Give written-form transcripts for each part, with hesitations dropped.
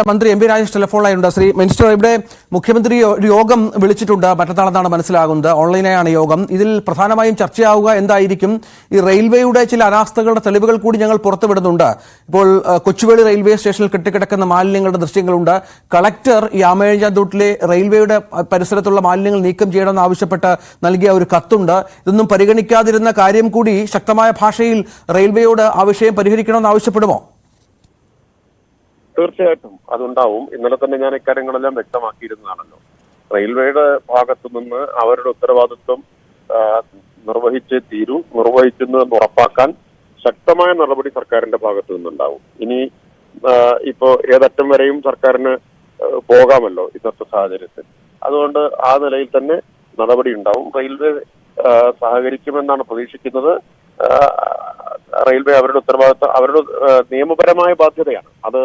മന്ത്രി M P Rajesh ടെലിഫോണിലായിട്ടുണ്ട്. Shri minister, ഇവിടെ മുഖ്യമന്ത്രി ഒരു യോഗം വിളിച്ചിട്ടുണ്ട് മറ്റന്നാളെന്നാണ് മനസ്സിലാകുന്നത്. ഓൺലൈനായാണ് യോഗം. ഇതിൽ പ്രധാനമായും ചർച്ചയാവുക എന്തായിരിക്കും? ഈ റെയിൽവേയുടെ ചില അനാസ്ഥകളുടെ തെളിവുകൾ കൂടി ഞങ്ങൾ പുറത്തുവിടുന്നുണ്ട്. ഇപ്പോൾ കൊച്ചുവേളി റെയിൽവേ സ്റ്റേഷനിൽ കെട്ടിക്കിടക്കുന്ന മാലിന്യങ്ങളുടെ ദൃശ്യങ്ങളുണ്ട്. കളക്ടർ ഈ ആമേഴാന്തോട്ടിലെ റെയിൽവേയുടെ പരിസരത്തുള്ള മാലിന്യങ്ങൾ നീക്കം ചെയ്യണമെന്ന് ആവശ്യപ്പെട്ട് നൽകിയ ഒരു കത്തുണ്ട്. ഇതൊന്നും പരിഗണിക്കാതിരുന്ന കാര്യം കൂടി ശക്തമായ ഭാഷയിൽ റെയിൽവേയോട് ആ വിഷയം പരിഹരിക്കണമെന്ന് ആവശ്യപ്പെടുമോ? തീർച്ചയായിട്ടും അതുണ്ടാവും. ഇന്നലെ തന്നെ ഞാൻ ഇക്കാര്യങ്ങളെല്ലാം വ്യക്തമാക്കിയിരുന്നതാണല്ലോ. റെയിൽവേയുടെ ഭാഗത്തു നിന്ന് അവരുടെ ഉത്തരവാദിത്വം നിർവഹിച്ചേ തീരൂ, നിർവഹിക്കുന്നു എന്ന് ഉറപ്പാക്കാൻ ശക്തമായ നടപടി സർക്കാരിന്റെ ഭാഗത്തു നിന്നുണ്ടാവും. ഇനി ഇപ്പോ ഏതറ്റം വരെയും സർക്കാരിന് പോകാമല്ലോ ഇന്നത്തെ സാഹചര്യത്തിൽ. അതുകൊണ്ട് ആ നിലയിൽ തന്നെ നടപടി ഉണ്ടാവും. റെയിൽവേ സഹകരിക്കുമെന്നാണ് പ്രതീക്ഷിക്കുന്നത്. റെയിൽവേ അവരുടെ ഉത്തരവാദിത്വം, അവരുടെ നിയമപരമായ ബാധ്യതയാണ്, അത്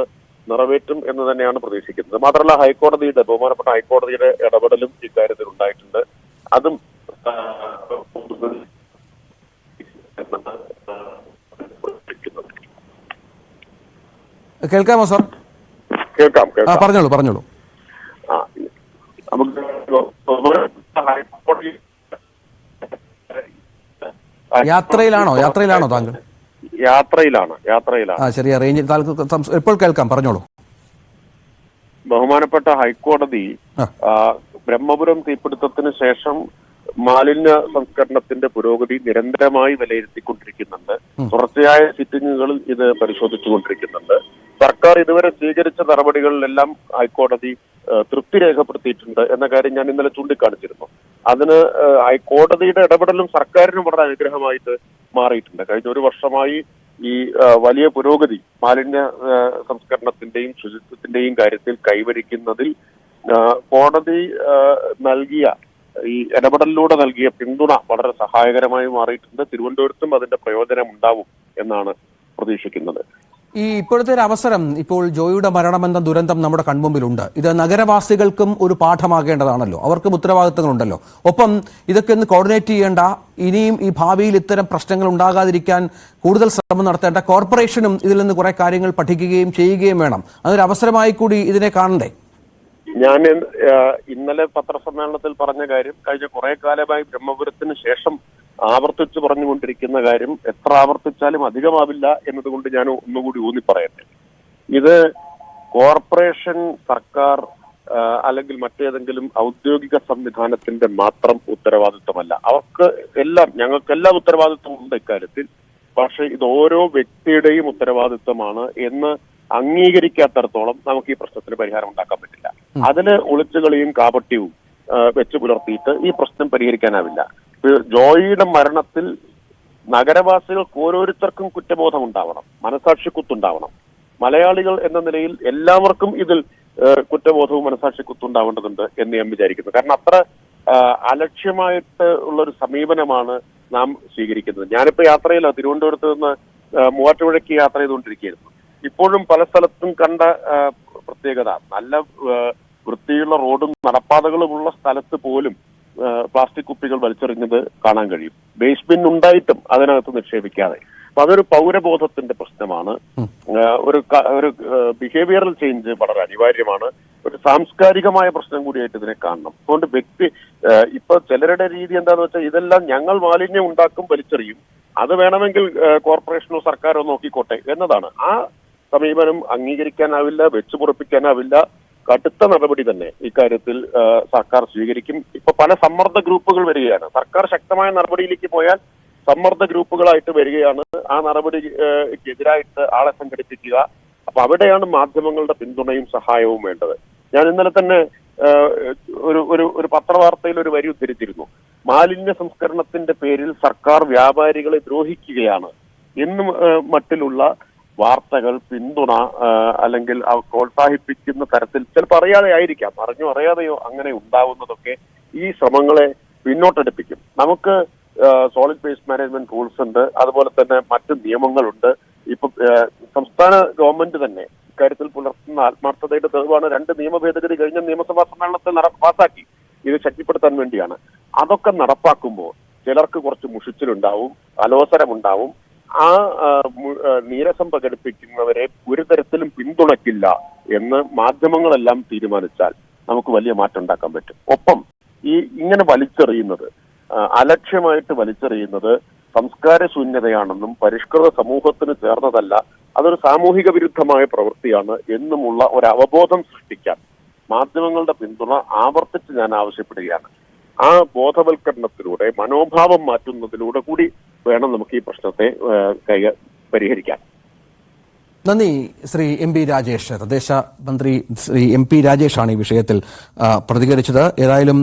നിറവേറ്റും എന്ന് തന്നെയാണ് പ്രതീക്ഷിക്കുന്നത്. മാത്രമല്ല ബഹുമാനപ്പെട്ട ഹൈക്കോടതിയുടെ ഇടപെടലും ഇക്കാര്യത്തിൽ ഉണ്ടായിട്ടുണ്ട്. അതും കേൾക്കാമോ സാർ? കേൾക്കാം. പറഞ്ഞോളൂ. യാത്രയിലാണോ താങ്കൾ? യാത്രയിലാണ്. ശരിയാ, റേഞ്ച് ഇപ്പോൾ കേൾക്കാം, പറഞ്ഞോളൂ. ബഹുമാനപ്പെട്ട ഹൈക്കോടതി ബ്രഹ്മപുരം തീപിടുത്തത്തിന് ശേഷം മാലിന്യ സംസ്കരണത്തിന്റെ പുരോഗതി നിരന്തരമായി വിലയിരുത്തിക്കൊണ്ടിരിക്കുന്നുണ്ട്. തുടർച്ചയായ സിറ്റിംഗുകളിൽ ഇത് പരിശോധിച്ചുകൊണ്ടിരിക്കുന്നുണ്ട്. സർക്കാർ ഇതുവരെ സ്വീകരിച്ച നടപടികളിലെല്ലാം ഹൈക്കോടതി തൃപ്തി രേഖപ്പെടുത്തിയിട്ടുണ്ട് എന്ന കാര്യം ഞാൻ ഇന്നലെ ചൂണ്ടിക്കാണിച്ചിരുന്നു. അതിന് ഹൈക്കോടതിയുടെ ഇടപെടലും സർക്കാരിനും വളരെ അനുഗ്രഹമായിട്ട് മാറിയിട്ടുണ്ട്. കഴിഞ്ഞ ഒരു വർഷമായി ഈ വലിയ പുരോഗതി മാലിന്യ സംസ്കരണത്തിന്റെയും ശുചിത്വത്തിന്റെയും കാര്യത്തിൽ കൈവരിക്കുന്നതിൽ കോടതി നൽകിയ ഈ ഇടപെടലിലൂടെ നൽകിയ പിന്തുണ വളരെ സഹായകരമായി മാറിയിട്ടുണ്ട്. തിരുവനന്തപുരത്തും അതിന്റെ പ്രയോജനം ഉണ്ടാവും എന്നാണ് പ്രതീക്ഷിക്കുന്നത്. ഈ ഇപ്പോഴത്തെ ഒരു അവസരം, ഇപ്പോൾ ജോയിയുടെ മരണമെന്ന ദുരന്തം നമ്മുടെ കൺമുമ്പിലുണ്ട്. ഇത് നഗരവാസികൾക്കും ഒരു പാഠമാകേണ്ടതാണല്ലോ. അവർക്കും ഉത്തരവാദിത്തങ്ങളുണ്ടല്ലോ. ഒപ്പം ഇതൊക്കെ ഒന്ന് കോർഡിനേറ്റ് ചെയ്യേണ്ട, ഇനിയും ഈ ഭാവിയിൽ ഇത്തരം പ്രശ്നങ്ങൾ ഉണ്ടാകാതിരിക്കാൻ കൂടുതൽ ശ്രമം നടത്തേണ്ട കോർപ്പറേഷനും ഇതിൽ നിന്ന് കുറെ കാര്യങ്ങൾ പഠിക്കുകയും ചെയ്യുകയും വേണം. അതൊരു അവസരമായി കൂടി ഇതിനെ കാണണ്ടേ? ഞാൻ ഇന്നലെ പത്രസമ്മേളനത്തിൽ പറഞ്ഞ കാര്യം കഴിഞ്ഞ കുറെ കാലമായി ബ്രഹ്മപുരത്തിന് ശേഷം ആവർത്തിച്ചു പറഞ്ഞുകൊണ്ടിരിക്കുന്ന കാര്യം, എത്ര ആവർത്തിച്ചാലും അധികമാവില്ല എന്നതുകൊണ്ട് ഞാൻ ഒന്നുകൂടി ഊന്നി പറയട്ടെ. ഇത് കോർപ്പറേഷൻ, സർക്കാർ അല്ലെങ്കിൽ മറ്റേതെങ്കിലും ഔദ്യോഗിക സംവിധാനത്തിന്റെ മാത്രം ഉത്തരവാദിത്വമല്ല. ഞങ്ങൾക്കെല്ലാം ഉത്തരവാദിത്വമുണ്ട് ഇക്കാര്യത്തിൽ. പക്ഷെ ഇത് ഓരോ വ്യക്തിയുടെയും ഉത്തരവാദിത്വമാണ് എന്ന് അംഗീകരിക്കാത്തടത്തോളം നമുക്ക് ഈ പ്രശ്നത്തിന് പരിഹാരം ഉണ്ടാക്കാൻ പറ്റില്ല. അതിന് ഒളിച്ചുകളിയും കാപട്യവും വെച്ചു പുലർത്തിയിട്ട് ഈ പ്രശ്നം പരിഹരിക്കാനാവില്ല. ജോയിയുടെ മരണത്തിൽ നഗരവാസികൾക്ക് ഓരോരുത്തർക്കും കുറ്റബോധം ഉണ്ടാവണം, മനസാക്ഷിക്കുത്തുണ്ടാവണം. മലയാളികൾ എന്ന നിലയിൽ എല്ലാവർക്കും ഇതിൽ കുറ്റബോധവും മനസാക്ഷിക്കുത്തുണ്ടാവേണ്ടതുണ്ട് എന്ന് ഞാൻ വിചാരിക്കുന്നു. കാരണം അത്ര അലക്ഷ്യമായിട്ട് ഉള്ളൊരു സമീപനമാണ് നാം സ്വീകരിക്കുന്നത്. ഞാനിപ്പോ യാത്രയിലാണ്, തിരുവനന്തപുരത്ത് നിന്ന് മൂവാറ്റുപുഴയ്ക്ക് യാത്ര ചെയ്തുകൊണ്ടിരിക്കുകയായിരുന്നു. ഇപ്പോഴും പല സ്ഥലത്തും കണ്ട പ്രത്യേകത, നല്ല വൃത്തിയുള്ള റോഡും നടപ്പാതകളുമുള്ള സ്ഥലത്ത് പോലും പ്ലാസ്റ്റിക് കുപ്പികൾ വലിച്ചെറിഞ്ഞത് കാണാൻ കഴിയും. വേസ്റ്റ് ബിൻ ഉണ്ടായിട്ടും അതിനകത്ത് നിക്ഷേപിക്കാതെ. അപ്പൊ അതൊരു പൗരബോധത്തിന്റെ പ്രശ്നമാണ്. ഒരു ബിഹേവിയറൽ ചേഞ്ച് വളരെ അനിവാര്യമാണ്. ഒരു സാംസ്കാരികമായ പ്രശ്നം കൂടിയായിട്ട് ഇതിനെ കാണണം. അതുകൊണ്ട് ഇപ്പൊ ചിലരുടെ രീതി എന്താന്ന് വെച്ചാൽ, ഇതെല്ലാം ഞങ്ങൾ മാലിന്യം ഉണ്ടാക്കും, വലിച്ചെറിയും, അത് വേണമെങ്കിൽ കോർപ്പറേഷനോ സർക്കാരോ നോക്കിക്കോട്ടെ എന്നതാണ്. ആ സമീപനം അംഗീകരിക്കാനാവില്ല, വെച്ചുപുറപ്പിക്കാനാവില്ല. കടുത്ത നടപടി തന്നെ ഇക്കാര്യത്തിൽ സർക്കാർ സ്വീകരിക്കും. ഇപ്പൊ പല സമ്മർദ്ദ ഗ്രൂപ്പുകൾ വരികയാണ്. സർക്കാർ ശക്തമായ നടപടിയിലേക്ക് പോയാൽ സമ്മർദ്ദ ഗ്രൂപ്പുകളായിട്ട് വരികയാണ്. ആ നടപടിക്കെതിരായിട്ട് ആളെ സംഘടിപ്പിക്കുക. അപ്പൊ അവിടെയാണ് മാധ്യമങ്ങളുടെ പിന്തുണയും സഹായവും വേണ്ടത്. ഞാൻ ഇന്നലെ തന്നെ ഒരു പത്രവാർത്തയിൽ ഒരു വരി ഉദ്ധരിച്ചിരുന്നു. മാലിന്യ സംസ്കരണത്തിന്റെ പേരിൽ സർക്കാർ വ്യാപാരികളെ ദ്രോഹിക്കുകയാണ് എന്നും മട്ടിലുള്ള വാർത്തകൾ, പിന്തുണ അല്ലെങ്കിൽ പ്രോത്സാഹിപ്പിക്കുന്ന തരത്തിൽ ചിലപ്പോൾ അറിയാതെ ആയിരിക്കാം, അറിയാതെയോ അങ്ങനെ ഉണ്ടാവുന്നതൊക്കെ ഈ ശ്രമങ്ങളെ പിന്നോട്ടെടുപ്പിക്കും. നമുക്ക് സോളിഡ് വേസ്റ്റ് മാനേജ്മെന്റ് റൂൾസ് ഉണ്ട്, അതുപോലെ തന്നെ മറ്റ് നിയമങ്ങളുണ്ട്. ഇപ്പൊ സംസ്ഥാന ഗവൺമെന്റ് തന്നെ ഇക്കാര്യത്തിൽ പുലർത്തുന്ന ആത്മാർത്ഥതയുടെ തെളിവാണ് 2 നിയമ ഭേദഗതി കഴിഞ്ഞ നിയമസഭാ സമ്മേളനത്തിൽ പാസാക്കി. ഇത് ശക്തിപ്പെടുത്താൻ വേണ്ടിയാണ്. അതൊക്കെ നടപ്പാക്കുമ്പോൾ ചിലർക്ക് കുറച്ച് മുഷിച്ചിലുണ്ടാവും, അലോസരമുണ്ടാവും. ആ നീരസം പ്രകടിപ്പിക്കുന്നവരെ ഒരു തരത്തിലും പിന്തുണയ്ക്കില്ല എന്ന് മാധ്യമങ്ങളെല്ലാം തീരുമാനിച്ചാൽ നമുക്ക് വലിയ മാറ്റം ഉണ്ടാക്കാൻ പറ്റും. ഒപ്പം ഇങ്ങനെ വലിച്ചെറിയുന്നത്, അലക്ഷ്യമായിട്ട് വലിച്ചെറിയുന്നത് സംസ്കാര ശൂന്യതയാണെന്നും പരിഷ്കൃത സമൂഹത്തിന് ചേർന്നതല്ല, അതൊരു സാമൂഹിക വിരുദ്ധമായ പ്രവൃത്തിയാണ് എന്നുമുള്ള ഒരു അവബോധം സൃഷ്ടിക്കാൻ മാധ്യമങ്ങളുടെ പിന്തുണ ആവർത്തിച്ച് ഞാൻ ആവശ്യപ്പെടുകയാണ്. ആ ബോധവൽക്കരണത്തിലൂടെ, മനോഭാവം മാറ്റുന്നതിലൂടെ കൂടി വേണം നമുക്ക് ഈ പ്രശ്നത്തെ പരിഹരിക്കാൻ. നന്ദി ശ്രീ എം പി രാജേഷ്. തദ്ദേശ മന്ത്രി ശ്രീ എം പി രാജേഷാണ് ഈ വിഷയത്തിൽ പ്രതികരിച്ചത്. ഏതായാലും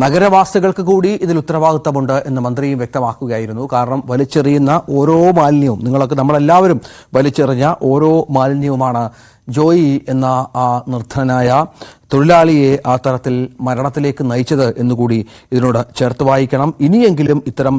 നഗരവാസികൾക്ക് കൂടി ഇതിൽ ഉത്തരവാദിത്തമുണ്ട് എന്ന് മന്ത്രിയും വ്യക്തമാക്കുകയായിരുന്നു. കാരണം വലിച്ചെറിയുന്ന ഓരോ മാലിന്യവും, നമ്മളെല്ലാവരും വലിച്ചെറിഞ്ഞ ഓരോ മാലിന്യവുമാണ് ജോയി എന്ന ആ നിർധനനായ തൊഴിലാളിയെ ആ തരത്തിൽ മരണത്തിലേക്ക് നയിച്ചത് എന്നുകൂടി ഇതിനോട് ചേർത്ത് വായിക്കണം. ഇനിയെങ്കിലും ഇത്തരം